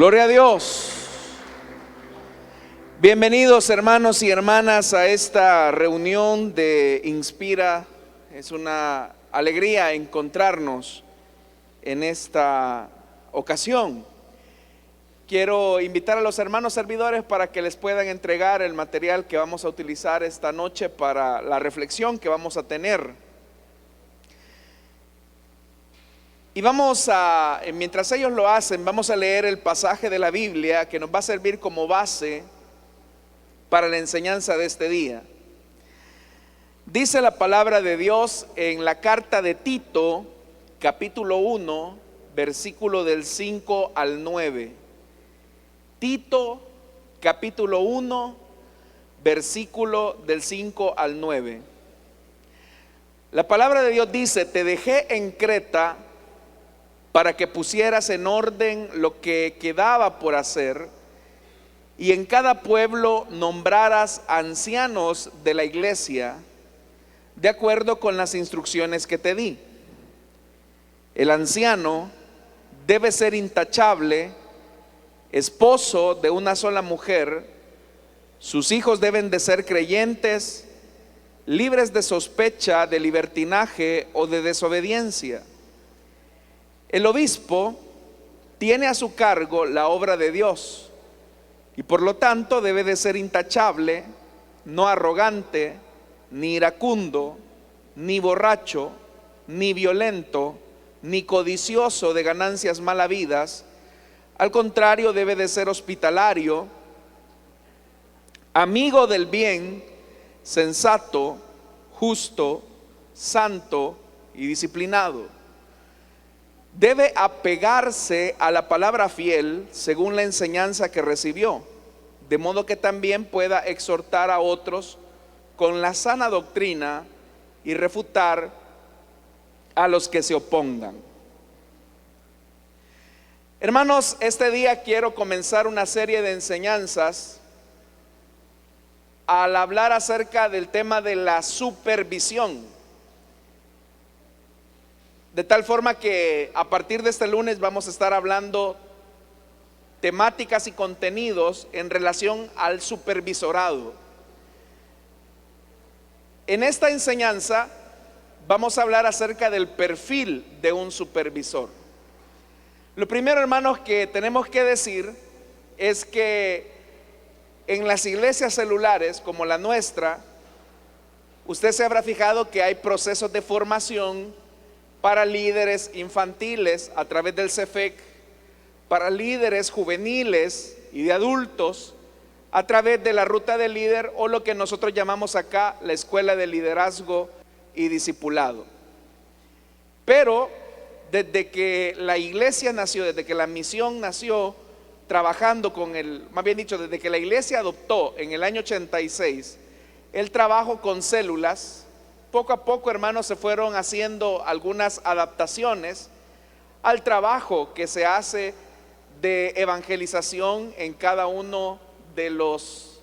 Gloria a Dios. Bienvenidos hermanos y hermanas a esta reunión de Inspira. Es una alegría encontrarnos en esta ocasión. Quiero invitar a los hermanos servidores para que les puedan entregar el material que vamos a utilizar esta noche para la reflexión que vamos a tener. Y mientras ellos lo hacen, vamos a leer el pasaje de la Biblia que nos va a servir como base para la enseñanza de este día. Dice la palabra de Dios en la carta de Tito, capítulo 1, versículo del 5 al 9. Tito, capítulo 1, versículo del 5 al 9. La palabra de Dios dice: te dejé en Creta para que pusieras en orden lo que quedaba por hacer, y en cada pueblo nombraras ancianos de la iglesia, de acuerdo con las instrucciones que te di. El anciano debe ser intachable, esposo de una sola mujer, sus hijos deben de ser creyentes, libres de sospecha de libertinaje o de desobediencia. El obispo tiene a su cargo la obra de Dios y por lo tanto debe de ser intachable, no arrogante, ni iracundo, ni borracho, ni violento, ni codicioso de ganancias mal habidas. Al contrario, debe de ser hospitalario, amigo del bien, sensato, justo, santo y disciplinado. Debe apegarse a la palabra fiel según la enseñanza que recibió, de modo que también pueda exhortar a otros con la sana doctrina y refutar a los que se opongan. Hermanos, este día quiero comenzar una serie de enseñanzas al hablar acerca del tema de la supervisión. De tal forma que a partir de este lunes vamos a estar hablando temáticas y contenidos en relación al supervisorado. En esta enseñanza vamos a hablar acerca del perfil de un supervisor. Lo primero, hermanos, que tenemos que decir es que en las iglesias celulares como la nuestra, usted se habrá fijado que hay procesos de formación para líderes infantiles a través del CEFEC, para líderes juveniles y de adultos a través de la ruta del líder, o lo que nosotros llamamos acá la escuela de liderazgo y discipulado. Pero desde que la iglesia nació, desde que la misión nació, trabajando desde que la iglesia adoptó en el año 86 el trabajo con células, poco a poco, hermanos, se fueron haciendo algunas adaptaciones al trabajo que se hace de evangelización en cada uno de los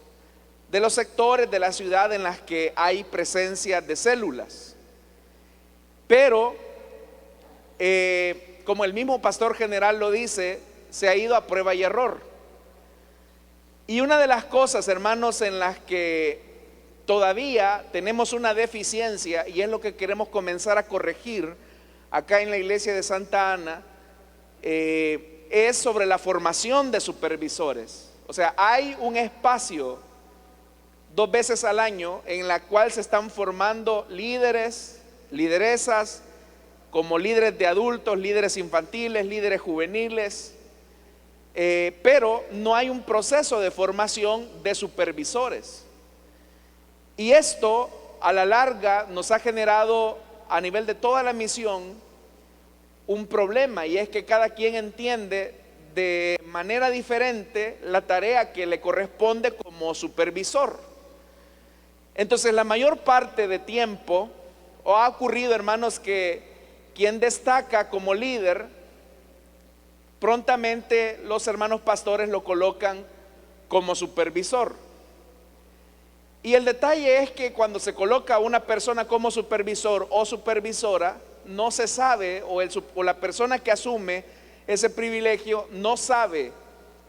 sectores de la ciudad en las que hay presencia de células. Pero, como el mismo pastor general lo dice, se ha ido a prueba y error. Y una de las cosas, hermanos, en las que todavía tenemos una deficiencia, y es lo que queremos comenzar a corregir acá en la iglesia de Santa Ana, es sobre la formación de supervisores. O sea, hay un espacio 2 veces al año en la cual se están formando líderes, lideresas, como líderes de adultos, líderes infantiles, líderes juveniles, pero no hay un proceso de formación de supervisores. Y esto a la larga nos ha generado a nivel de toda la misión un problema, y es que cada quien entiende de manera diferente la tarea que le corresponde como supervisor. Entonces la mayor parte de tiempo, o ha ocurrido, hermanos, que quien destaca como líder, prontamente los hermanos pastores lo colocan como supervisor. Y el detalle es que cuando se coloca a una persona como supervisor o supervisora, no se sabe, o la persona que asume ese privilegio no sabe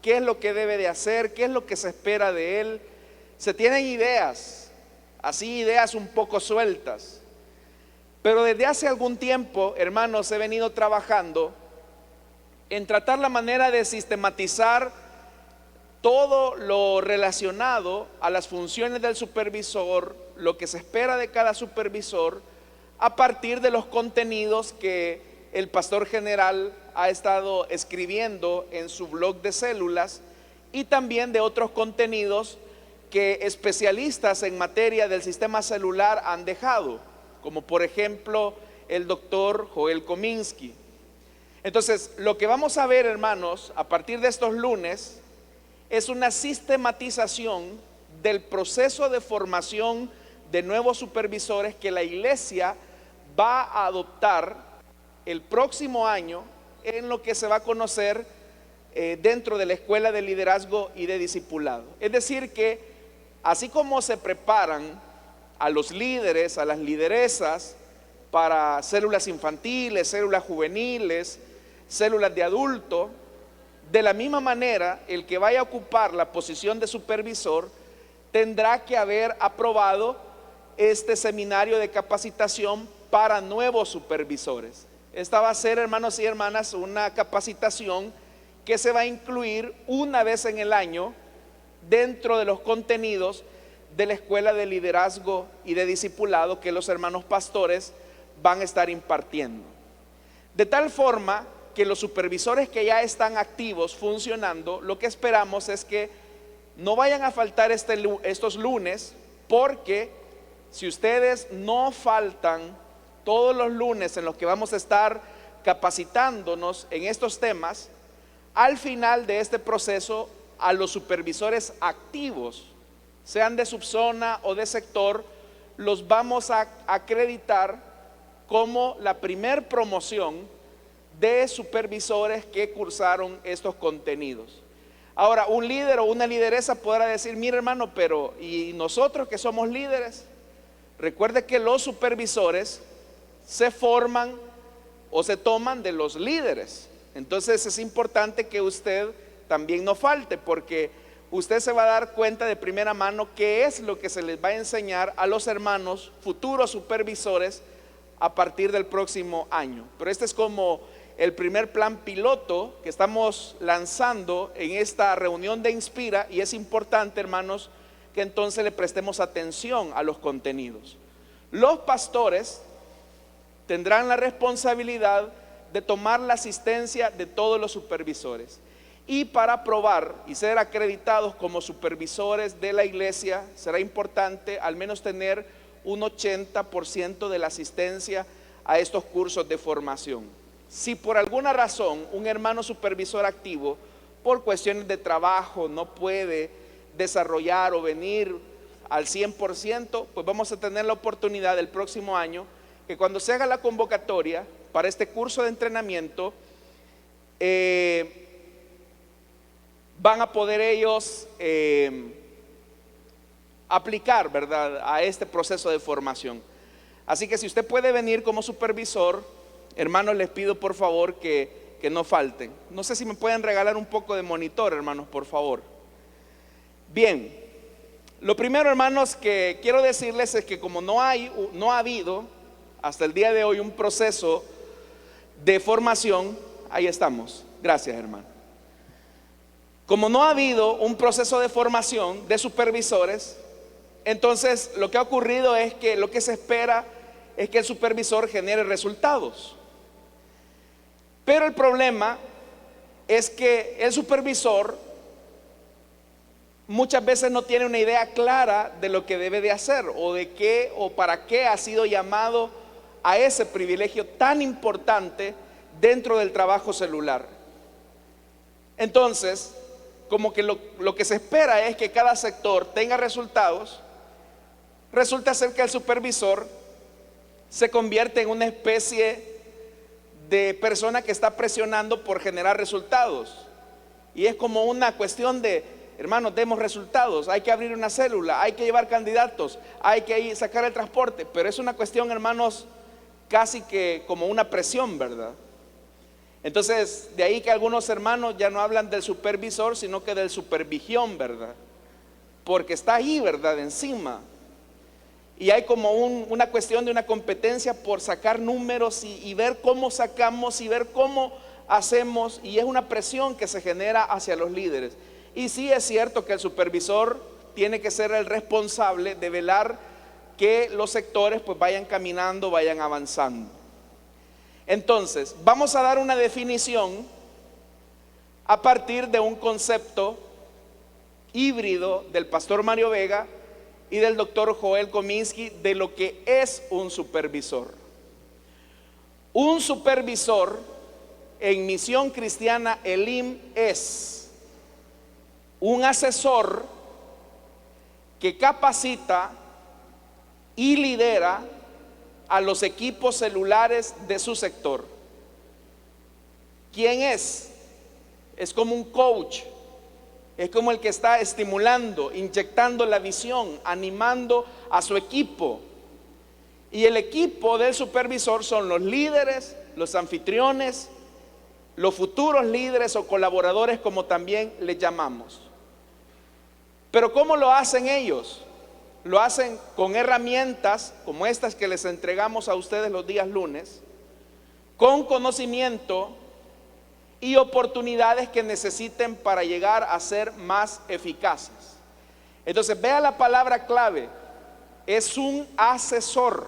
qué es lo que debe de hacer, qué es lo que se espera de él. Se tienen ideas, así ideas un poco sueltas. Pero desde hace algún tiempo, hermanos, he venido trabajando en tratar la manera de sistematizar todo lo relacionado a las funciones del supervisor, lo que se espera de cada supervisor, a partir de los contenidos que el pastor general ha estado escribiendo en su blog de células y también de otros contenidos que especialistas en materia del sistema celular han dejado, como por ejemplo el doctor Joel Kominsky. Entonces, lo que vamos a ver, hermanos, a partir de estos lunes, es una sistematización del proceso de formación de nuevos supervisores que la iglesia va a adoptar el próximo año en lo que se va a conocer dentro de la escuela de liderazgo y de discipulado. Es decir que así como se preparan a los líderes, a las lideresas para células infantiles, células juveniles, células de adulto, de la misma manera el que vaya a ocupar la posición de supervisor tendrá que haber aprobado este seminario de capacitación para nuevos supervisores. Esta va a ser, hermanos y hermanas, una capacitación que se va a incluir una vez en el año dentro de los contenidos de la escuela de liderazgo y de discipulado que los hermanos pastores van a estar impartiendo. De tal forma que los supervisores que ya están activos funcionando, lo que esperamos es que no vayan a faltar estos lunes, porque si ustedes no faltan todos los lunes en los que vamos a estar capacitándonos en estos temas, al final de este proceso a los supervisores activos, sean de subzona o de sector, los vamos a acreditar como la primer promoción de supervisores que cursaron estos contenidos. Ahora, un líder o una lideresa podrá decir: mire, hermano, pero ¿y nosotros que somos líderes? Recuerde que los supervisores se forman o se toman de los líderes. Entonces es importante que usted también no falte, porque usted se va a dar cuenta de primera mano qué es lo que se les va a enseñar a los hermanos futuros supervisores a partir del próximo año. Pero este es como el primer plan piloto que estamos lanzando en esta reunión de Inspira, y es importante, hermanos, que entonces le prestemos atención a los contenidos. Los pastores tendrán la responsabilidad de tomar la asistencia de todos los supervisores, y para aprobar y ser acreditados como supervisores de la iglesia será importante al menos tener un 80% de la asistencia a estos cursos de formación. Si por alguna razón un hermano supervisor activo, por cuestiones de trabajo, no puede desarrollar o venir al 100%, pues vamos a tener la oportunidad el próximo año que cuando se haga la convocatoria para este curso de entrenamiento, van a poder ellos aplicar, ¿verdad?, a este proceso de formación. Así que si usted puede venir como supervisor, hermanos, les pido por favor que no falten. No sé si me pueden regalar un poco de monitor, hermanos, por favor. Bien, lo primero, hermanos, que quiero decirles es que como no ha habido hasta el día de hoy un proceso de formación, ahí estamos. Gracias, hermano. Como no ha habido un proceso de formación de supervisores, entonces lo que ha ocurrido es que lo que se espera es que el supervisor genere resultados. Pero el problema es que el supervisor muchas veces no tiene una idea clara de lo que debe de hacer, o de qué o para qué ha sido llamado a ese privilegio tan importante dentro del trabajo celular. Entonces, como que lo que se espera es que cada sector tenga resultados, resulta ser que el supervisor se convierte en una especie de persona que está presionando por generar resultados. Y es como una cuestión de: hermanos, demos resultados, hay que abrir una célula, hay que llevar candidatos, hay que sacar el transporte. Pero es una cuestión, hermanos, casi que como una presión, ¿verdad? Entonces, de ahí que algunos hermanos ya no hablan del supervisor, sino que del supervisión, ¿verdad? Porque está ahí, ¿verdad? Encima. Y hay como una cuestión de una competencia por sacar números y ver cómo sacamos y ver cómo hacemos. Y es una presión que se genera hacia los líderes. Y sí es cierto que el supervisor tiene que ser el responsable de velar que los sectores pues vayan caminando, vayan avanzando. Entonces, vamos a dar una definición a partir de un concepto híbrido del pastor Mario Vega y del doctor Joel Kominsky de lo que es un supervisor. Un supervisor en Misión Cristiana Elim es un asesor que capacita y lidera a los equipos celulares de su sector. ¿Quién es? Es como un coach. Es como el que está estimulando, inyectando la visión, animando a su equipo. Y el equipo del supervisor son los líderes, los anfitriones, los futuros líderes o colaboradores, como también les llamamos. Pero ¿cómo lo hacen ellos? Lo hacen con herramientas como estas que les entregamos a ustedes los días lunes, con conocimiento y oportunidades que necesiten para llegar a ser más eficaces. Entonces, vea la palabra clave: es un asesor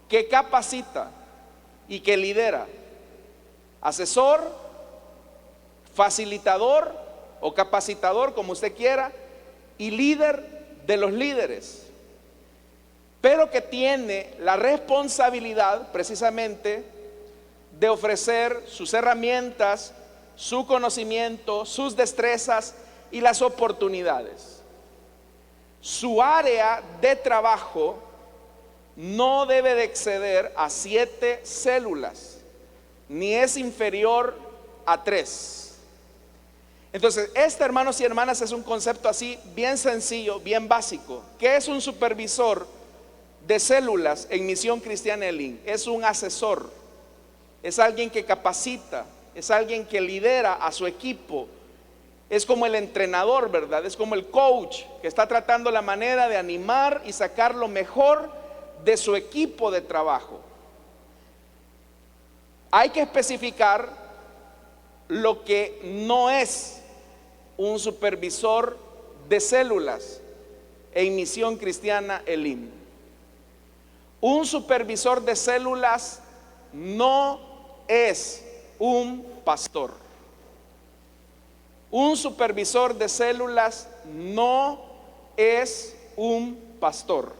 que capacita y que lidera. Asesor, facilitador o capacitador, como usted quiera, y líder de los líderes, pero que tiene la responsabilidad precisamente de ofrecer sus herramientas, su conocimiento, sus destrezas y las oportunidades. Su área de trabajo no debe de exceder a 7 células, ni es inferior a 3. Entonces, este, hermanos y hermanas, es un concepto así bien sencillo, bien básico. ¿Qué es un supervisor de células en Misión Cristiana Elim? Es un asesor, es alguien que capacita, es alguien que lidera a su equipo. Es como el entrenador, ¿verdad? Es como el coach que está tratando la manera de animar y sacar lo mejor de su equipo de trabajo. Hay que especificar lo que no es un supervisor de células en Misión Cristiana Elim. Un supervisor de células no es un pastor. Un supervisor de células no es un pastor.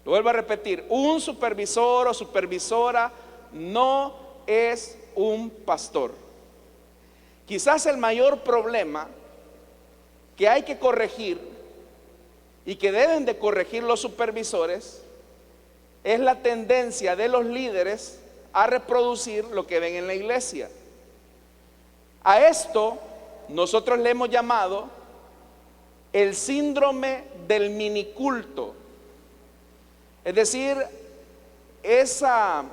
Lo vuelvo a repetir: un supervisor o supervisora no es un pastor. Quizás el mayor problema que hay que corregir y que deben de corregir los supervisores es la tendencia de los líderes a reproducir lo que ven en la iglesia. A esto nosotros le hemos llamado el síndrome del miniculto. Es decir, esa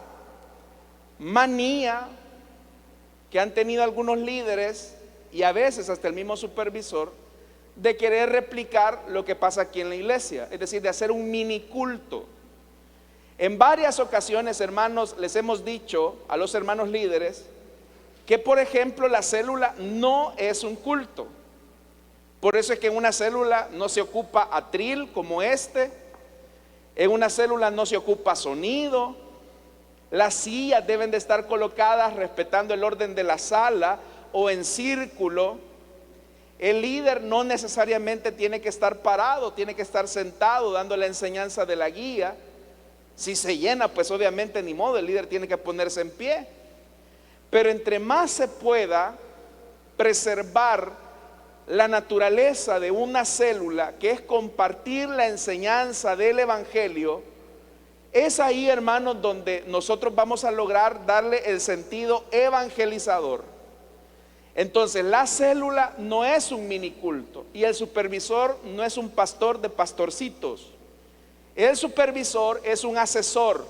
manía que han tenido algunos líderes y a veces hasta el mismo supervisor de querer replicar lo que pasa aquí en la iglesia, es decir, de hacer un mini culto. En varias ocasiones, hermanos, les hemos dicho a los hermanos líderes que, por ejemplo, la célula no es un culto. Por eso es que en una célula no se ocupa atril como este, en una célula no se ocupa sonido. Las sillas deben de estar colocadas respetando el orden de la sala o en círculo. El líder no necesariamente tiene que estar parado, tiene que estar sentado dando la enseñanza de la guía. Si se llena, pues obviamente ni modo, el líder tiene que ponerse en pie. Pero entre más se pueda preservar la naturaleza de una célula, que es compartir la enseñanza del evangelio, es ahí, hermanos, donde nosotros vamos a lograr darle el sentido evangelizador. Entonces, la célula no es un miniculto y el supervisor no es un pastor de pastorcitos. El supervisor es un asesor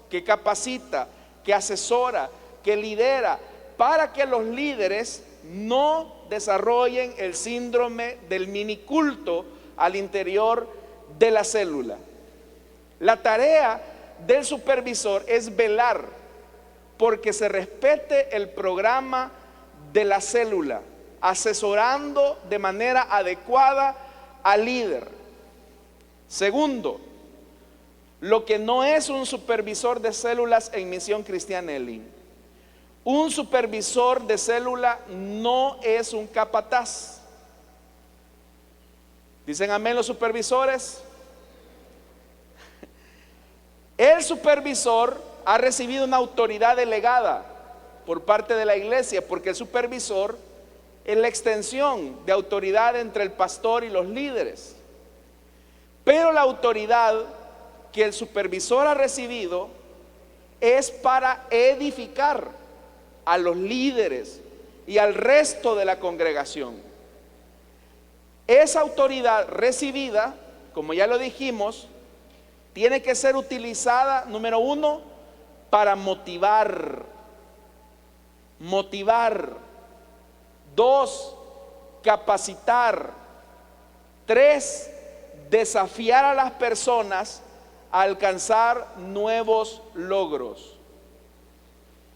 que capacita, que asesora, que lidera, para que los líderes no desarrollen el síndrome del miniculto al interior de la célula. La tarea del supervisor es velar porque se respete el programa de la célula, asesorando de manera adecuada al líder. Segundo, lo que no es un supervisor de células en Misión Cristiana Elim. Un supervisor de célula no es un capataz. ¿Dicen amén los supervisores? El supervisor ha recibido una autoridad delegada por parte de la iglesia, porque el supervisor es la extensión de autoridad entre el pastor y los líderes. Pero la autoridad que el supervisor ha recibido es para edificar a los líderes y al resto de la congregación. Esa autoridad recibida, como ya lo dijimos, tiene que ser utilizada, número uno, para motivar. Dos, capacitar. Tres, desafiar a las personas a alcanzar nuevos logros.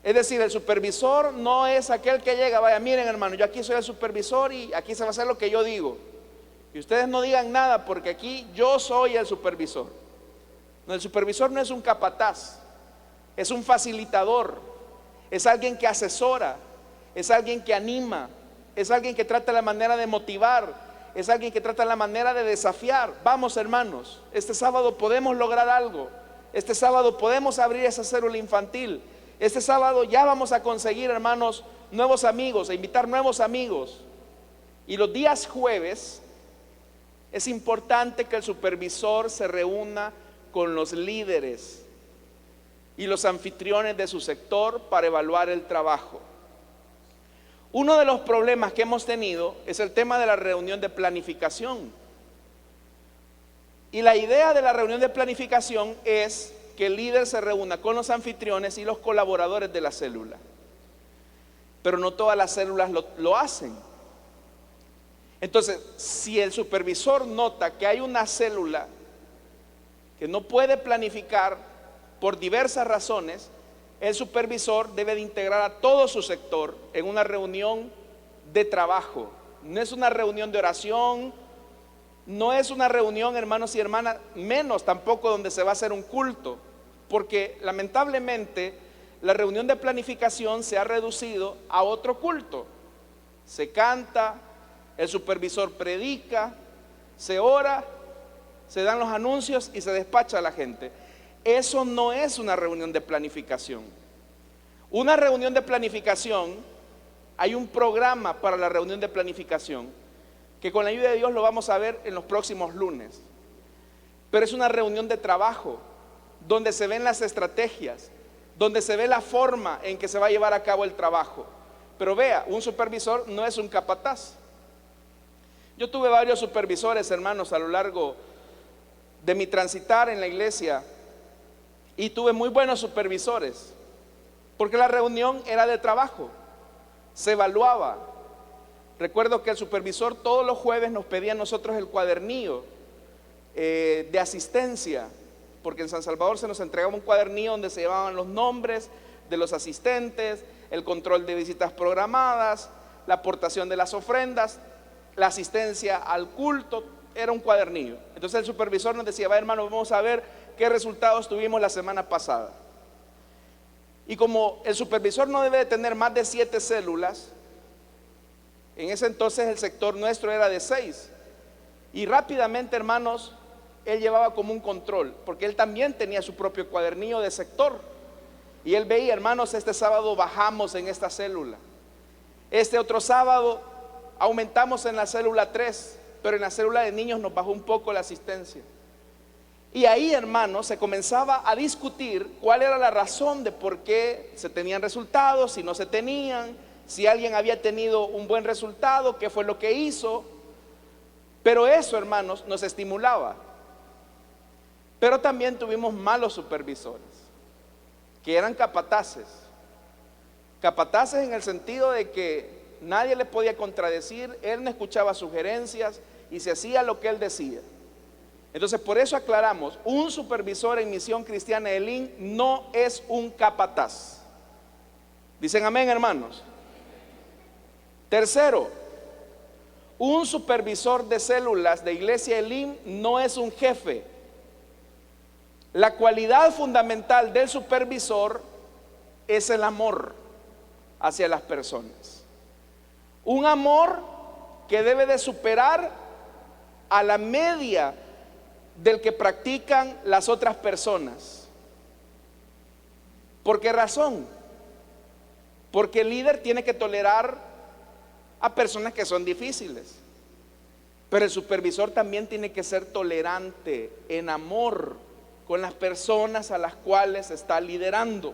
Es decir, el supervisor no es aquel que llega, vaya, miren hermano, yo aquí soy el supervisor y aquí se va a hacer lo que yo digo. Y ustedes no digan nada porque aquí yo soy el supervisor. No, el supervisor no es un capataz, es un facilitador, es alguien que asesora, es alguien que anima, es alguien que trata la manera de motivar, es alguien que trata la manera de desafiar. Vamos hermanos, este sábado podemos lograr algo, este sábado podemos abrir esa célula infantil, este sábado ya vamos a conseguir hermanos nuevos amigos, a invitar nuevos amigos. Y los días jueves es importante que el supervisor se reúna con los líderes y los anfitriones de su sector para evaluar el trabajo. Uno de los problemas que hemos tenido es el tema de la reunión de planificación. Y la idea de la reunión de planificación es que el líder se reúna con los anfitriones y los colaboradores de la célula. Pero no todas las células lo hacen. Entonces, si el supervisor nota que hay una célula que no puede planificar por diversas razones, el supervisor debe de integrar a todo su sector en una reunión de trabajo. No es una reunión de oración, no es una reunión, hermanos y hermanas, menos tampoco donde se va a hacer un culto, porque lamentablemente la reunión de planificación se ha reducido a otro culto. Se canta, el supervisor predica, se ora, se dan los anuncios y se despacha a la gente. Eso no es una reunión de planificación. Una reunión de planificación, hay un programa para la reunión de planificación que con la ayuda de Dios lo vamos a ver en los próximos lunes. Pero es una reunión de trabajo donde se ven las estrategias, donde se ve la forma en que se va a llevar a cabo el trabajo. Pero vea, un supervisor no es un capataz. Yo tuve varios supervisores, hermanos, a lo largo de mi transitar en la iglesia, y tuve muy buenos supervisores, porque la reunión era de trabajo, se evaluaba. Recuerdo que el supervisor todos los jueves nos pedía a nosotros el cuadernillo de asistencia, porque en San Salvador se nos entregaba un cuadernillo donde se llevaban los nombres de los asistentes, el control de visitas programadas, la aportación de las ofrendas, la asistencia al culto. Era un cuadernillo. Entonces el supervisor nos decía, va hermano, vamos a ver qué resultados tuvimos la semana pasada. Y como el supervisor no debe de tener más de 7 células, en ese entonces el sector nuestro era de 6. Y rápidamente, hermanos, él llevaba como un control, porque él también tenía su propio cuadernillo de sector. Y él veía, hermanos, este sábado bajamos en esta célula. Este otro sábado aumentamos en la célula 3, pero en la célula de niños nos bajó un poco la asistencia. Y ahí, hermanos, se comenzaba a discutir cuál era la razón de por qué se tenían resultados, si no se tenían, si alguien había tenido un buen resultado, qué fue lo que hizo. Pero eso, hermanos, nos estimulaba. Pero también tuvimos malos supervisores, que eran capataces, Capataces en el sentido de que nadie le podía contradecir, él no escuchaba sugerencias y se hacía lo que él decía. Entonces, por eso aclaramos, un supervisor en Misión Cristiana Elim no es un capataz. ¿Dicen amén, hermanos? Tercero, un supervisor de células de Iglesia Elim no es un jefe. La cualidad fundamental del supervisor es el amor hacia las personas. Un amor que debe de superar a la media del que practican las otras personas. ¿Por qué razón? Porque el líder tiene que tolerar a personas que son difíciles, pero el supervisor también tiene que ser tolerante en amor con las personas a las cuales está liderando.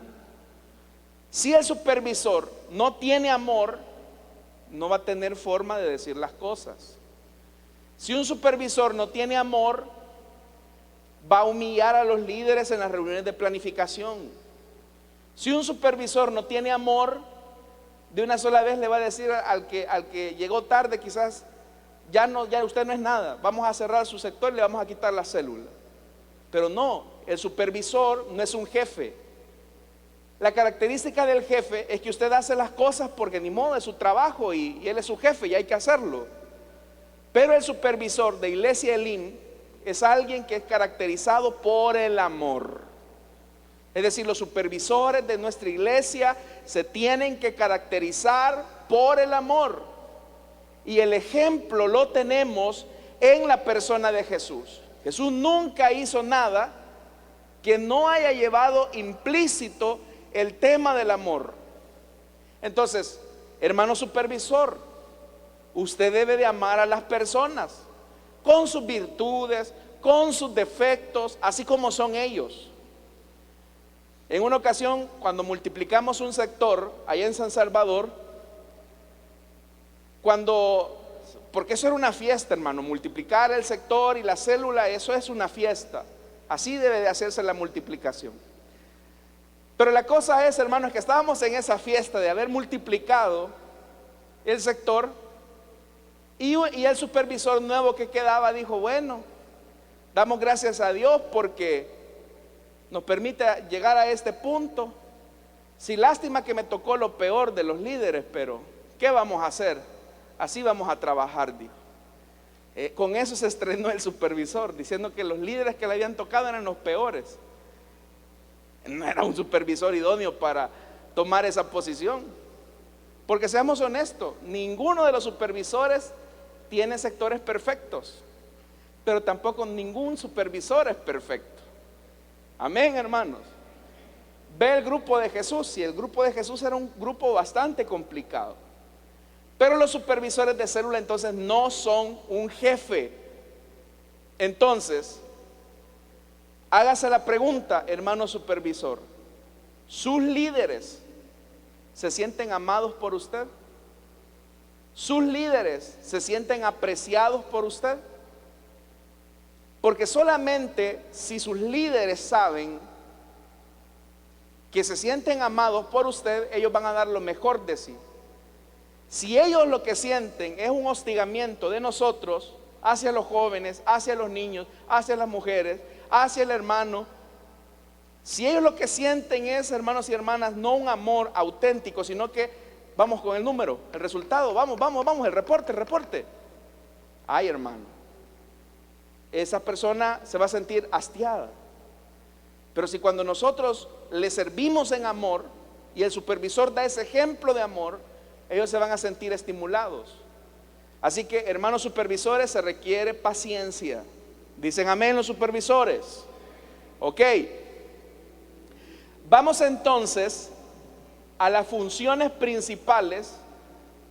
Si el supervisor no tiene amor, no va a tener forma de decir las cosas. Si un supervisor no tiene amor, va a humillar a los líderes en las reuniones de planificación. Si un supervisor no tiene amor, de una sola vez le va a decir al que llegó tarde, quizás ya usted no es nada, vamos a cerrar su sector y le vamos a quitar la célula. Pero no, el supervisor no es un jefe. La característica del jefe es que usted hace las cosas porque ni modo es su trabajo y él es su jefe y hay que hacerlo. Pero el supervisor de Iglesia Elim es alguien que es caracterizado por el amor. Es decir, los supervisores de nuestra iglesia se tienen que caracterizar por el amor. Y el ejemplo lo tenemos en la persona de Jesús. Jesús nunca hizo nada que no haya llevado implícito el tema del amor. Entonces, hermano supervisor, usted debe de amar a las personas con sus virtudes, con sus defectos, así como son ellos. En una ocasión, cuando multiplicamos un sector allá en San Salvador, porque eso era una fiesta, hermano, multiplicar el sector y la célula, eso es una fiesta. Así debe de hacerse la multiplicación. Pero la cosa es, hermanos, que estábamos en esa fiesta de haber multiplicado el sector y el supervisor nuevo que quedaba dijo, bueno, damos gracias a Dios porque nos permite llegar a este punto. Sí, lástima que me tocó lo peor de los líderes, pero ¿qué vamos a hacer? Así vamos a trabajar, dijo. Con eso se estrenó el supervisor, diciendo que los líderes que le habían tocado eran los peores. No era un supervisor idóneo para tomar esa posición. Porque seamos honestos, ninguno de los supervisores tiene sectores perfectos, pero tampoco ningún supervisor es perfecto. Amén, hermanos. Ve el grupo de Jesús, y el grupo de Jesús era un grupo bastante complicado. Pero los supervisores de célula entonces no son un jefe. Entonces, hágase la pregunta, hermano supervisor, ¿sus líderes se sienten amados por usted? ¿Sus líderes se sienten apreciados por usted? Porque solamente si sus líderes saben que se sienten amados por usted, ellos van a dar lo mejor de sí. Si ellos lo que sienten es un hostigamiento de nosotros hacia los jóvenes, hacia los niños, hacia las mujeres, hacia el hermano, si ellos lo que sienten es, hermanos y hermanas, no un amor auténtico, sino que vamos con el número, el resultado, vamos, el reporte. Ay, hermano, esa persona se va a sentir hastiada. Pero si cuando nosotros le servimos en amor y el supervisor da ese ejemplo de amor, ellos se van a sentir estimulados. Así que, hermanos supervisores, se requiere paciencia. Dicen amén los supervisores. Ok. Vamos entonces a las funciones principales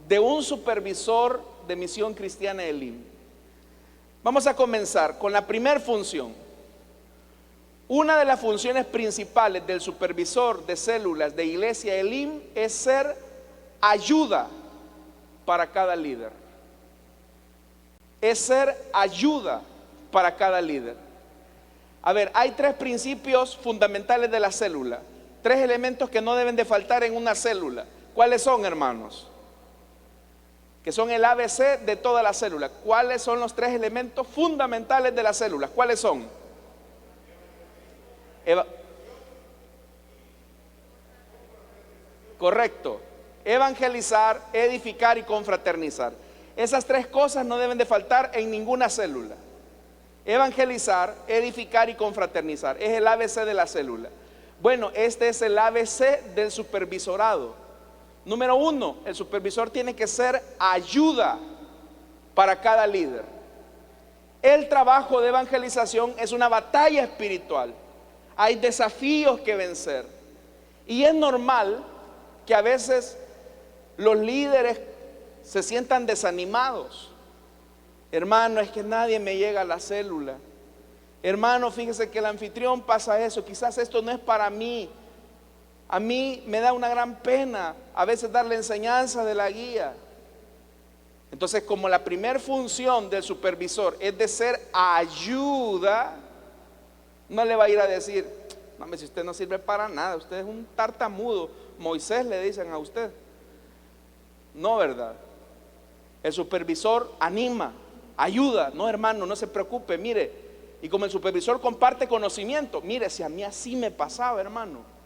de un supervisor de Misión Cristiana Elim. Vamos a comenzar con la primera función. Una de las funciones principales del supervisor de células de Iglesia Elim es ser ayuda para cada líder. Es ser ayuda para cada líder. A ver, hay tres principios fundamentales de la célula, tres elementos que no deben de faltar en una célula. ¿Cuáles son, hermanos? Que son el ABC de toda la célula. ¿Cuáles son los tres elementos fundamentales de las células? ¿Cuáles son? Correcto. Evangelizar, edificar y confraternizar. Esas tres cosas no deben de faltar en ninguna célula. Evangelizar, edificar y confraternizar. Es el ABC de la célula. Bueno, este es el ABC del supervisorado. Número uno, el supervisor tiene que ser ayuda para cada líder. El trabajo de evangelización es una batalla espiritual. Hay desafíos que vencer. Y es normal que a veces los líderes se sientan desanimados. Hermano, es que nadie me llega a la célula. Hermano, fíjese que el anfitrión pasa eso. Quizás esto no es para mí. A mí me da una gran pena a veces dar la enseñanza de la guía. Entonces, como la primera función del supervisor es de ser ayuda, no le va a ir a decir: no, si usted no sirve para nada, usted es un tartamudo, Moisés le dicen a usted. No, ¿verdad? El supervisor anima, ayuda. No, hermano, no se preocupe, mire. Y como el supervisor comparte conocimiento, mire, si a mí así me pasaba, hermano.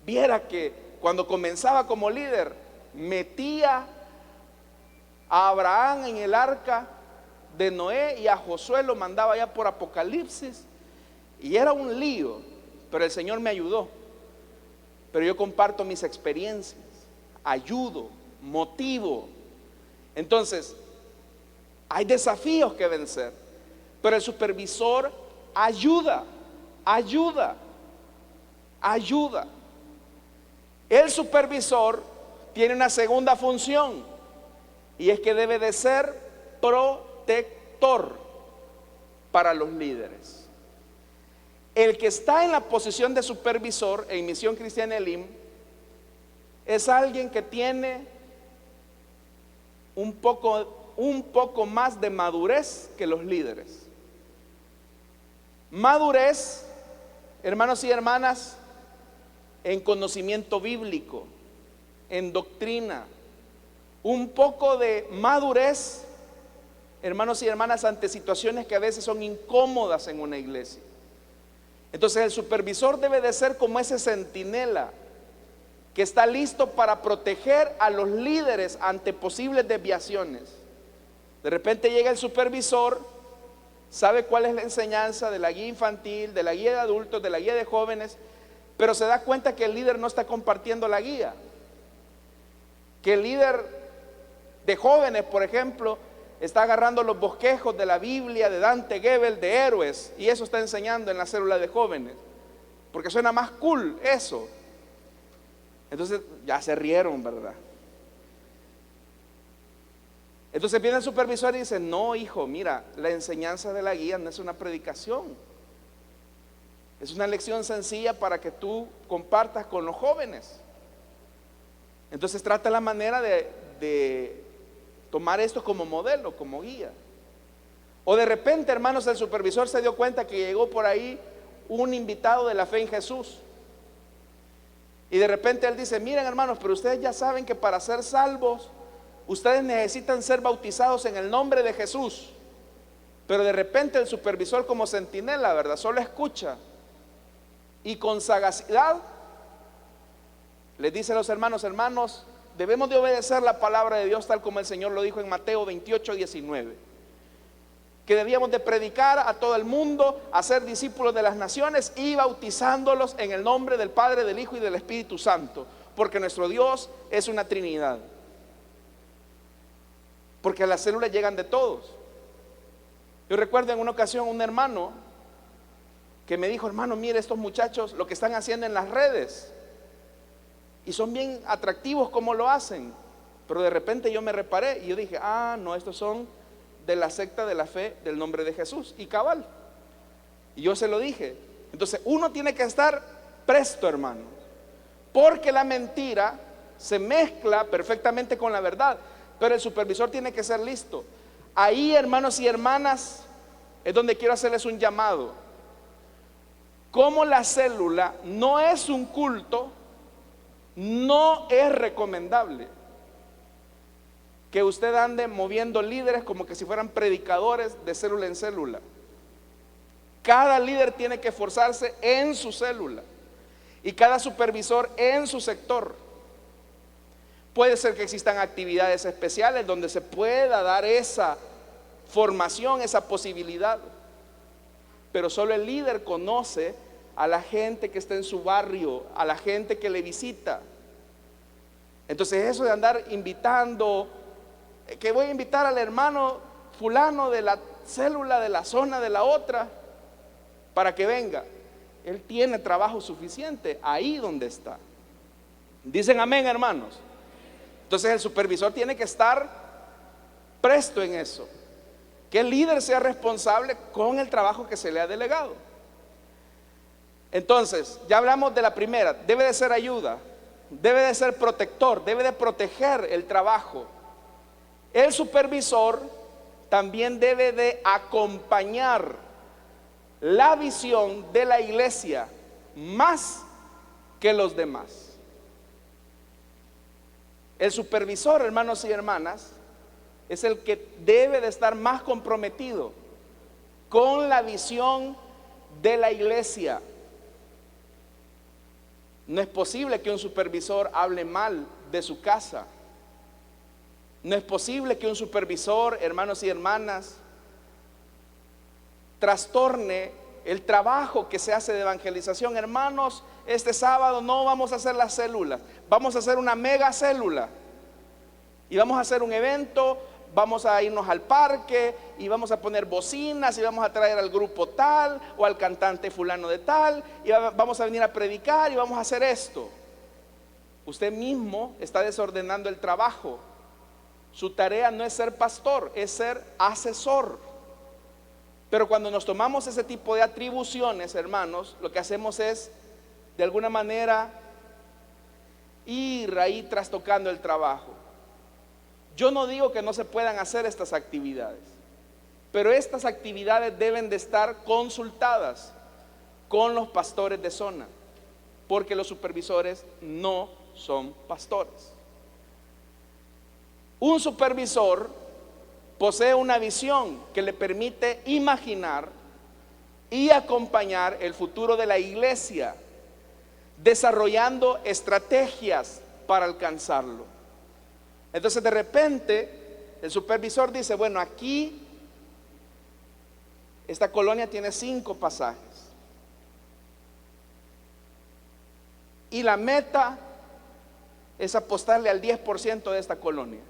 Viera que cuando comenzaba como líder, metía a Abraham en el arca de Noé y a Josué lo mandaba ya por Apocalipsis. Y era un lío, pero el Señor me ayudó. Pero yo comparto mis experiencias, ayudo, motivo. Entonces, hay desafíos que vencer, pero el supervisor ayuda. El supervisor tiene una segunda función, y es que debe de ser protector para los líderes. El que está en la posición de supervisor en Misión Cristiana Elim es alguien que tiene un poco más de madurez que los líderes. Madurez, hermanos y hermanas, en conocimiento bíblico, en doctrina. Un poco de madurez, hermanos y hermanas, ante situaciones que a veces son incómodas en una iglesia. Entonces el supervisor debe de ser como ese centinela que está listo para proteger a los líderes ante posibles desviaciones. De repente llega el supervisor, sabe cuál es la enseñanza de la guía infantil, de la guía de adultos, de la guía de jóvenes, pero se da cuenta que el líder no está compartiendo la guía. Que el líder de jóvenes, por ejemplo, está agarrando los bosquejos de la Biblia, de Dante Gebel, de héroes, y eso está enseñando en la célula de jóvenes, porque suena más cool eso. Entonces ya se rieron, ¿verdad? Entonces viene el supervisor y dice: no, hijo, mira, la enseñanza de la guía no es una predicación, es una lección sencilla para que tú compartas con los jóvenes. Entonces trata la manera de tomar esto como modelo, como guía. O de repente, hermanos, el supervisor se dio cuenta que llegó por ahí un invitado de la fe en Jesús. Y de repente él dice: miren, hermanos, pero ustedes ya saben que para ser salvos ustedes necesitan ser bautizados en el nombre de Jesús. Pero de repente el supervisor, como centinela, ¿verdad?, solo escucha y con sagacidad les dice a los hermanos: hermanos, debemos de obedecer la palabra de Dios tal como el Señor lo dijo en Mateo 28:19, que debíamos de predicar a todo el mundo, hacer discípulos de las naciones y bautizándolos en el nombre del Padre, del Hijo y del Espíritu Santo, porque nuestro Dios es una Trinidad. Porque a las células llegan de todos. Yo recuerdo en una ocasión un hermano que me dijo: hermano, mire estos muchachos lo que están haciendo en las redes, y son bien atractivos como lo hacen. Pero de repente yo me reparé y yo dije: ah, no, estos son de la secta de la fe del nombre de Jesús. Y cabal, y yo se lo dije. Entonces uno tiene que estar presto, hermano, porque la mentira se mezcla perfectamente con la verdad. Pero el supervisor tiene que ser listo. Ahí, hermanos y hermanas, es donde quiero hacerles un llamado. Como la célula no es un culto, No es recomendable que usted ande moviendo líderes como que si fueran predicadores de célula en célula. Cada líder tiene que esforzarse en su célula y cada supervisor en su sector. Puede ser que existan actividades especiales donde se pueda dar esa formación, esa posibilidad, pero solo el líder conoce a la gente que está en su barrio, a la gente que le visita. Entonces eso de andar invitando, que voy a invitar al hermano fulano de la célula, de la zona, de la otra, para que venga, él tiene trabajo suficiente ahí donde está. Dicen amén, hermanos. Entonces el supervisor tiene que estar presto en eso, que el líder sea responsable con el trabajo que se le ha delegado. Entonces, ya hablamos de la primera, debe de ser ayuda, debe de ser protector, debe de proteger el trabajo. El supervisor también debe de acompañar la visión de la iglesia más que los demás. El supervisor, hermanos y hermanas, es el que debe de estar más comprometido con la visión de la iglesia. No es posible que un supervisor hable mal de su casa. No es posible que un supervisor, hermanos y hermanas, trastorne el trabajo que se hace de evangelización. Hermanos, este sábado no vamos a hacer las células, vamos a hacer una mega célula y vamos a hacer un evento. Vamos a irnos al parque y vamos a poner bocinas y vamos a traer al grupo tal o al cantante fulano de tal y vamos a venir a predicar y vamos a hacer esto. Usted mismo está desordenando el trabajo. Su tarea no es ser pastor, es ser asesor. Pero cuando nos tomamos ese tipo de atribuciones, hermanos, lo que hacemos es, de alguna manera, ir ahí trastocando el trabajo. Yo no digo que no se puedan hacer estas actividades, pero estas actividades deben de estar consultadas con los pastores de zona, porque los supervisores no son pastores. Un supervisor posee una visión que le permite imaginar y acompañar el futuro de la iglesia, desarrollando estrategias para alcanzarlo. Entonces de repente el supervisor dice, bueno, aquí esta colonia tiene 5 pasajes y la meta es apostarle al 10% de esta colonia.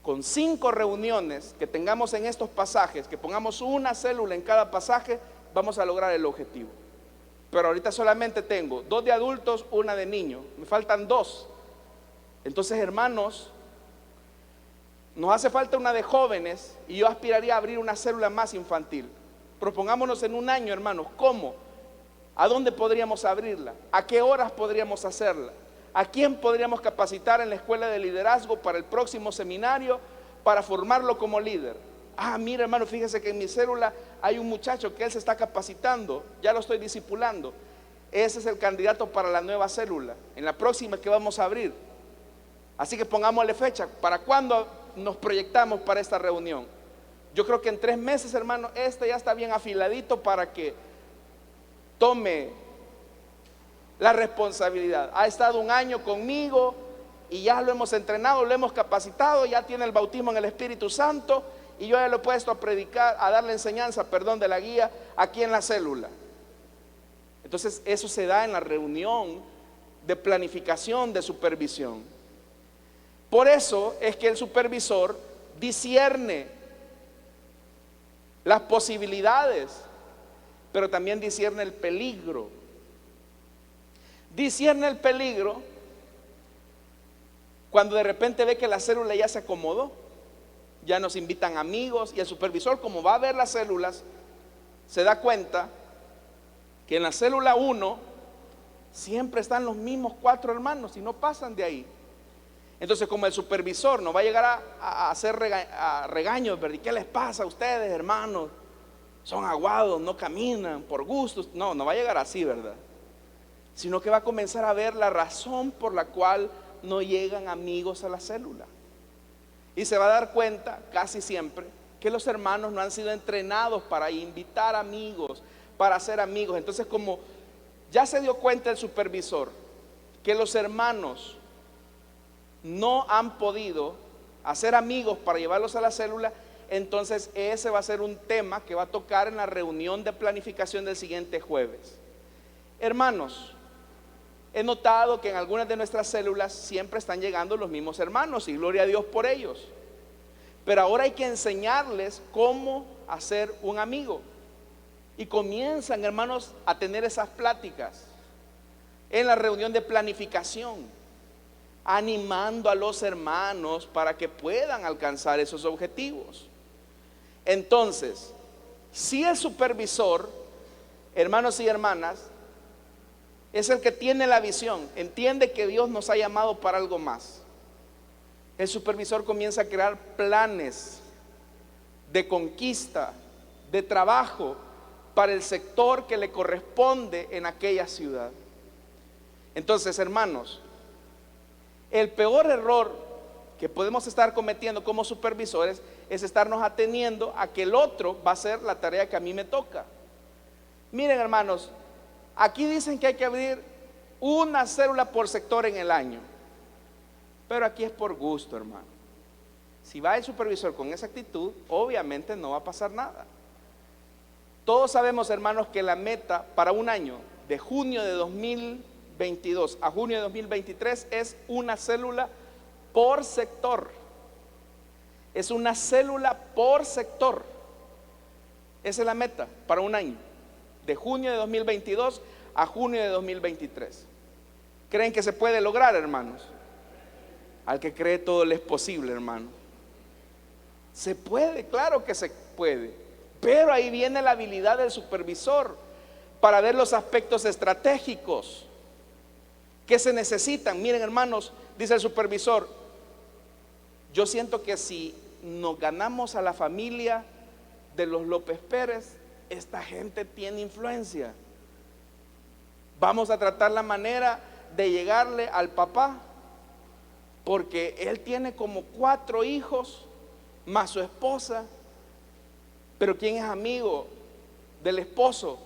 Con 5 reuniones que tengamos en estos pasajes, que pongamos una célula en cada pasaje, vamos a lograr el objetivo. Pero ahorita solamente tengo 2 de adultos, 1 de niños, me faltan 2. Entonces, hermanos, nos hace falta una de jóvenes y yo aspiraría a abrir una célula más infantil. Propongámonos en un año, hermanos, ¿cómo? ¿A dónde podríamos abrirla? ¿A qué horas podríamos hacerla? ¿A quién podríamos capacitar en la escuela de liderazgo para el próximo seminario para formarlo como líder? Ah, mira, hermano, fíjese que en mi célula hay un muchacho que él se está capacitando, ya lo estoy discipulando. Ese es el candidato para la nueva célula, en la próxima que vamos a abrir. Así que pongámosle fecha. ¿Para cuándo nos proyectamos para esta reunión? Yo creo que en 3 meses, hermano, este ya está bien afiladito para que tome la responsabilidad. Ha estado 1 año conmigo y ya lo hemos entrenado, lo hemos capacitado, ya tiene el bautismo en el Espíritu Santo y yo ya lo he puesto a predicar, a darle enseñanza, de la guía aquí en la célula. Entonces eso se da en la reunión de planificación, de supervisión. Por eso es que el supervisor discierne las posibilidades, pero también discierne el peligro. Discierne el peligro cuando de repente ve que la célula ya se acomodó, ya nos invitan amigos y el supervisor, como va a ver las células, se da cuenta que en la célula 1 siempre están los mismos 4 hermanos y no pasan de ahí. Entonces, como el supervisor no va a llegar a hacer regaños, ¿verdad? ¿Qué les pasa a ustedes, hermanos? Son aguados, no caminan por gustos. No va a llegar así, ¿verdad? sino que va a comenzar a ver la razón por la cual no llegan amigos a la célula. Y se va a dar cuenta casi siempre que los hermanos no han sido entrenados para invitar amigos, para hacer amigos. Entonces, como ya se dio cuenta el supervisor que los hermanos no han podido hacer amigos para llevarlos a la célula, entonces ese va a ser un tema que va a tocar en la reunión de planificación del siguiente jueves. Hermanos, he notado que en algunas de nuestras células siempre están llegando los mismos hermanos y gloria a Dios por ellos. Pero ahora hay que enseñarles cómo hacer un amigo. Y comienzan, hermanos, a tener esas pláticas en la reunión de planificación, animando a los hermanos para que puedan alcanzar esos objetivos. Entonces, si el supervisor, hermanos y hermanas, es el que tiene la visión, entiende que Dios nos ha llamado para algo más, el supervisor comienza a crear planes de conquista, de trabajo para el sector que le corresponde en aquella ciudad. Entonces, hermanos, el peor error que podemos estar cometiendo como supervisores es estarnos ateniendo a que el otro va a hacer la tarea que a mí me toca. Miren, hermanos, aquí dicen que hay que abrir una célula por sector en el año, pero aquí es por gusto, hermano. Si va el supervisor con esa actitud, obviamente no va a pasar nada. Todos sabemos, hermanos, que la meta para un año, de junio de 2022 a junio de 2023, es una célula por sector. Es una célula por sector. Esa es la meta para un año, de junio de 2022 a junio de 2023. ¿Creen que se puede lograr, hermanos? Al que cree todo le es posible, hermano. Se puede, claro que se puede. Pero ahí viene la habilidad del supervisor para ver los aspectos estratégicos que se necesitan. Miren, hermanos, dice el supervisor, yo siento que si nos ganamos a la familia de los López Pérez, esta gente tiene influencia. Vamos a tratar la manera de llegarle al papá, porque él tiene como 4 hijos más su esposa. Pero ¿quién es amigo del esposo?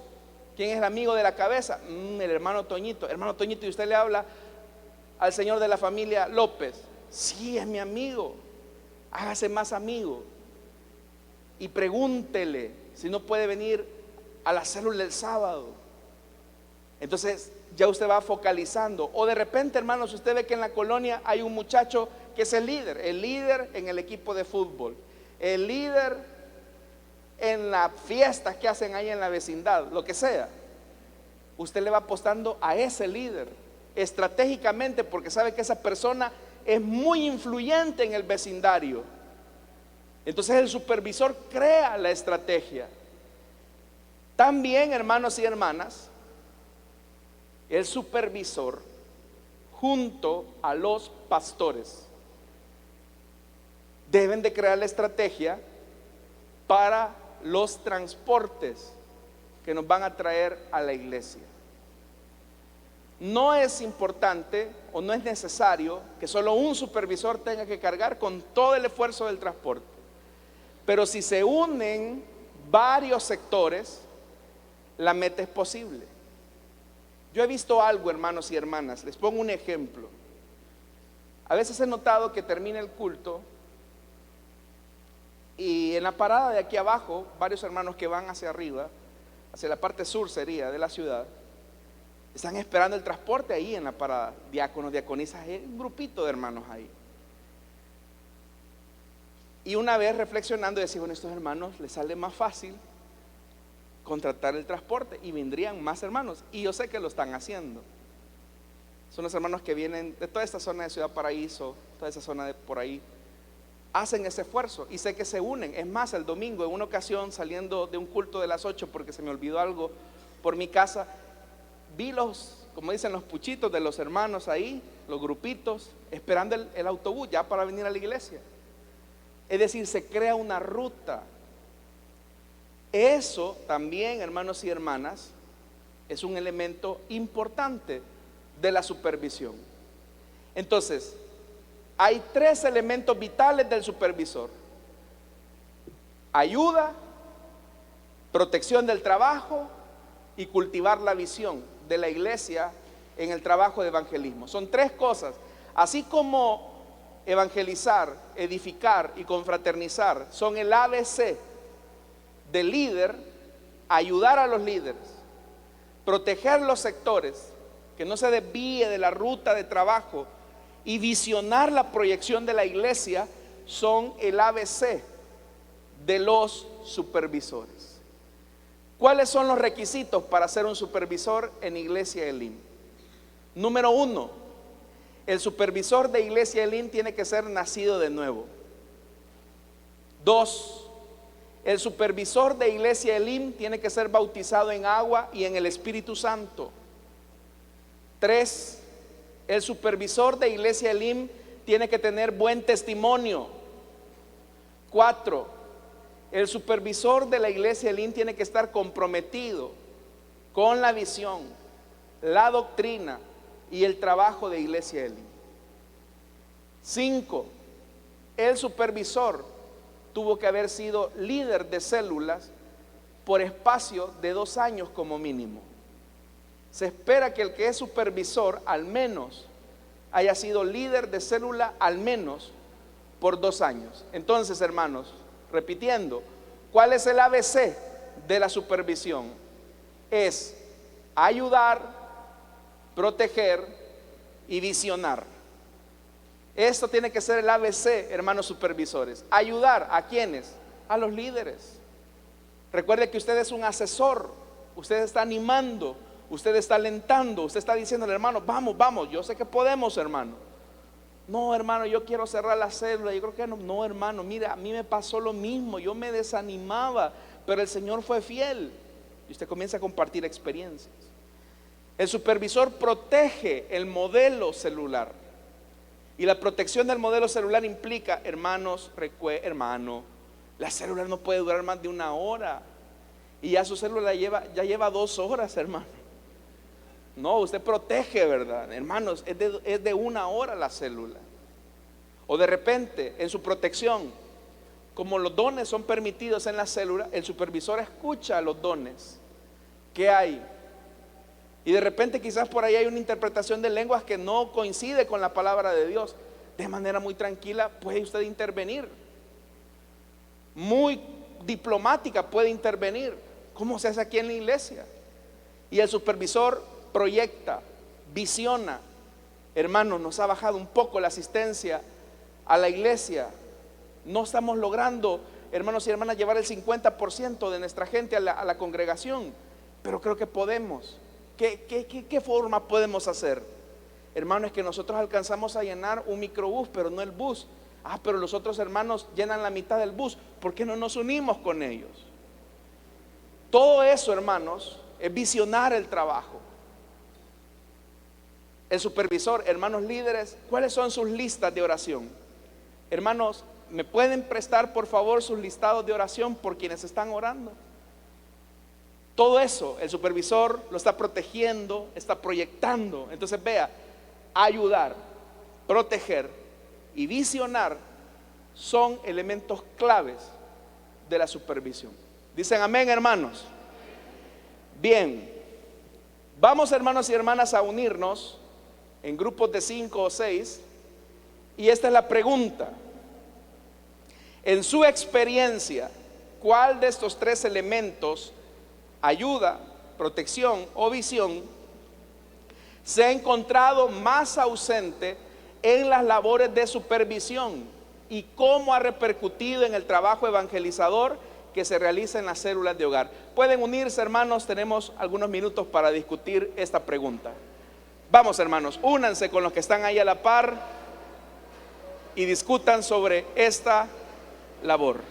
¿Quién es el amigo de la cabeza? El hermano Toñito. Hermano Toñito, ¿y usted le habla al señor de la familia López? Sí, es mi amigo. Hágase más amigo y pregúntele si no puede venir a la célula el sábado. Entonces ya usted va focalizando. O de repente, hermanos, usted ve que en la colonia hay un muchacho que es el líder en el equipo de fútbol, el líder en las fiestas que hacen ahí en la vecindad, lo que sea. Usted le va apostando a ese líder estratégicamente, porque sabe que esa persona es muy influyente en el vecindario. Entonces el supervisor crea la estrategia. También, hermanos y hermanas, el supervisor, junto a los pastores, deben de crear la estrategia para los transportes que nos van a traer a la iglesia. No es importante o no es necesario que solo un supervisor tenga que cargar con todo el esfuerzo del transporte, pero si se unen varios sectores, la meta es posible. Yo he visto algo, hermanos y hermanas, les pongo un ejemplo. A veces he notado que termina el culto y en la parada de aquí abajo, varios hermanos que van hacia arriba, hacia la parte sur sería de la ciudad, están esperando el transporte ahí en la parada. Diáconos, diaconisas, hay un grupito de hermanos ahí. Y una vez reflexionando, decía, bueno, estos hermanos les sale más fácil contratar el transporte y vendrían más hermanos. Y yo sé que lo están haciendo. Son los hermanos que vienen de toda esta zona de Ciudad Paraíso, toda esa zona de por ahí. Hacen ese esfuerzo y sé que se unen. Es más, el domingo en una ocasión saliendo de un culto de las 8 porque se me olvidó algo por mi casa, vi como dicen, los puchitos de los hermanos ahí, los grupitos, esperando el autobús ya para venir a la iglesia. Es decir, se crea una ruta. Eso también, hermanos y hermanas, Es un elemento importante de la supervisión. Entonces, hay 3 elementos vitales del supervisor: ayuda, protección del trabajo y cultivar la visión de la iglesia en el trabajo de evangelismo. Son 3 cosas. Así como evangelizar, edificar y confraternizar son el ABC del líder, ayudar a los líderes, proteger los sectores, que no se desvíe de la ruta de trabajo, y visionar la proyección de la iglesia son el ABC de los supervisores. ¿Cuáles son los requisitos para ser un supervisor en Iglesia Elim? Número 1, el supervisor de Iglesia Elim tiene que ser nacido de nuevo. 2, el supervisor de Iglesia Elim tiene que ser bautizado en agua y en el Espíritu Santo. 3, el supervisor de Iglesia Elim tiene que tener buen testimonio. 4, el supervisor de la Iglesia Elim tiene que estar comprometido con la visión, la doctrina y el trabajo de Iglesia Elim. 5, el supervisor tuvo que haber sido líder de células por espacio de 2 años como mínimo. Se espera que el que es supervisor al menos haya sido líder de célula al menos por 2 años. Entonces, hermanos, repitiendo, ¿cuál es el ABC de la supervisión? Es ayudar, proteger y visionar. Esto tiene que ser el ABC, hermanos supervisores. Ayudar ¿a quiénes? A los líderes. Recuerde que usted es un asesor. Usted está animando, usted está alentando, usted está diciéndole, hermano, vamos, yo sé que podemos, hermano. No, hermano, yo quiero cerrar la célula. Yo creo que no, hermano, mira, a mí me pasó lo mismo. Yo me desanimaba, pero el Señor fue fiel. Y usted comienza a compartir experiencias. El supervisor protege el modelo celular. Y la protección del modelo celular implica, hermanos, hermano, la célula no puede durar más de 1 hora. Y ya su célula ya lleva 2 horas, hermano. No, usted protege, ¿verdad? Hermanos, es de 1 hora la célula. O de repente, en su protección, como los dones son permitidos en la célula, el supervisor escucha los dones que hay. Y de repente quizás por ahí hay una interpretación de lenguas que no coincide con la palabra de Dios. De manera muy tranquila puede usted intervenir. Muy diplomática puede intervenir. ¿Cómo se hace aquí en la iglesia? Y el supervisor proyecta, visiona. Hermanos, nos ha bajado un poco la asistencia a la iglesia. No estamos logrando, hermanos y hermanas, llevar el 50% de nuestra gente a la congregación. Pero creo que podemos. ¿Qué forma podemos hacer? Hermanos, es que nosotros alcanzamos a llenar un microbús, pero no el bus. Pero los otros hermanos llenan la mitad del bus. ¿Por qué no nos unimos con ellos? Todo eso, hermanos, es visionar el trabajo. El supervisor, hermanos líderes, ¿cuáles son sus listas de oración? Hermanos, ¿me pueden prestar por favor sus listados de oración por quienes están orando? Todo eso el supervisor lo está protegiendo, está proyectando. Entonces vea, ayudar, proteger y visionar son elementos claves de la supervisión. Dicen amén, hermanos. Bien, vamos, hermanos y hermanas, a unirnos en grupos de 5 o 6. Y esta es la pregunta: en su experiencia, ¿cuál de estos 3 elementos, ayuda, protección o visión, se ha encontrado más ausente en las labores de supervisión? ¿Y cómo ha repercutido en el trabajo evangelizador que se realiza en las células de hogar? Pueden unirse, hermanos, tenemos algunos minutos para discutir esta pregunta. Vamos, hermanos, únanse con los que están ahí a la par y discutan sobre esta labor.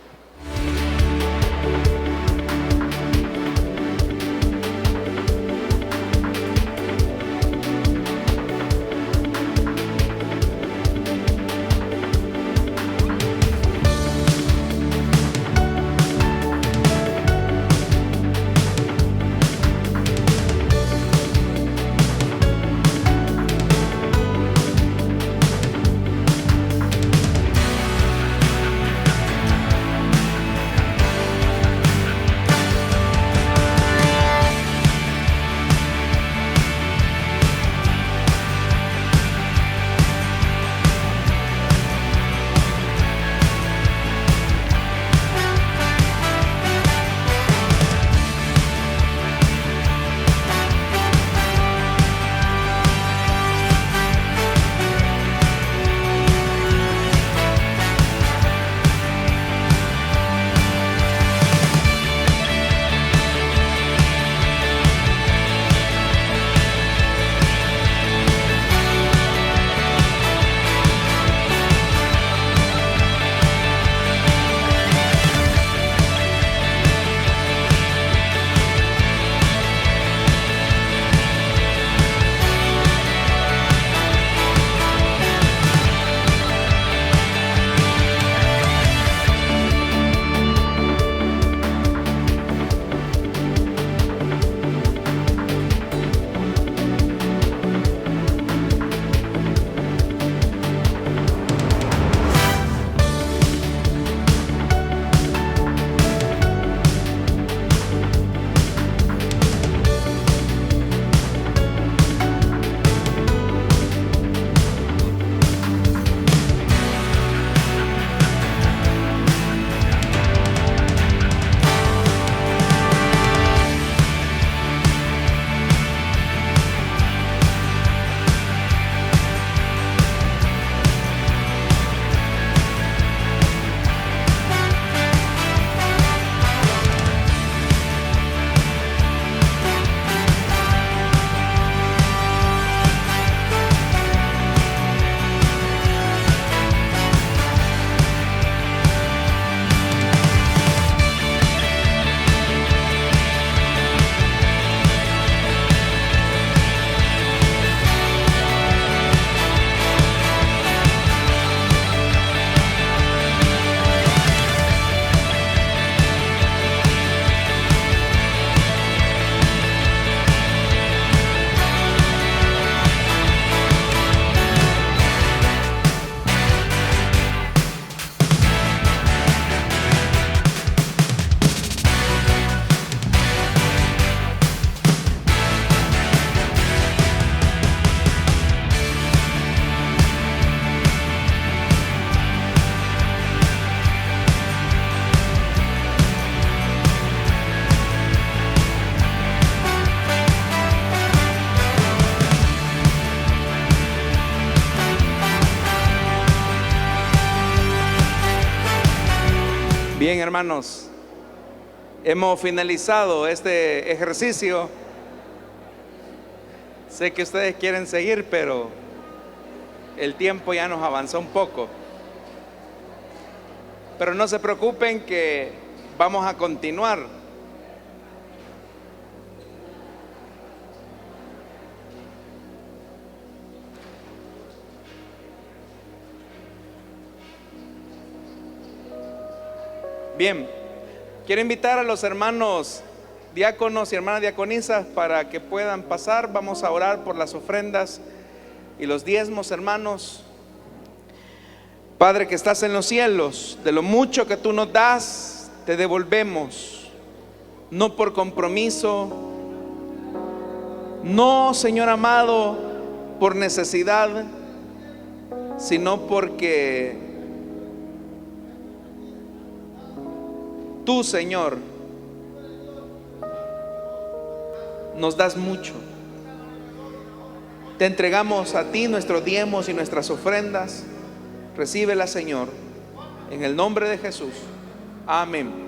Bien, hermanos, hemos finalizado este ejercicio. Sé que ustedes quieren seguir, pero el tiempo ya nos avanzó un poco. Pero no se preocupen que vamos a continuar. Bien, quiero invitar a los hermanos diáconos y hermanas diaconisas para que puedan pasar. Vamos a orar por las ofrendas y los diezmos, hermanos. Padre que estás en los cielos, de lo mucho que tú nos das, te devolvemos, no por compromiso, no, Señor amado, por necesidad, sino porque tú, Señor, nos das mucho. Te entregamos a ti nuestros diezmos y nuestras ofrendas. Recíbela, Señor, en el nombre de Jesús. Amén.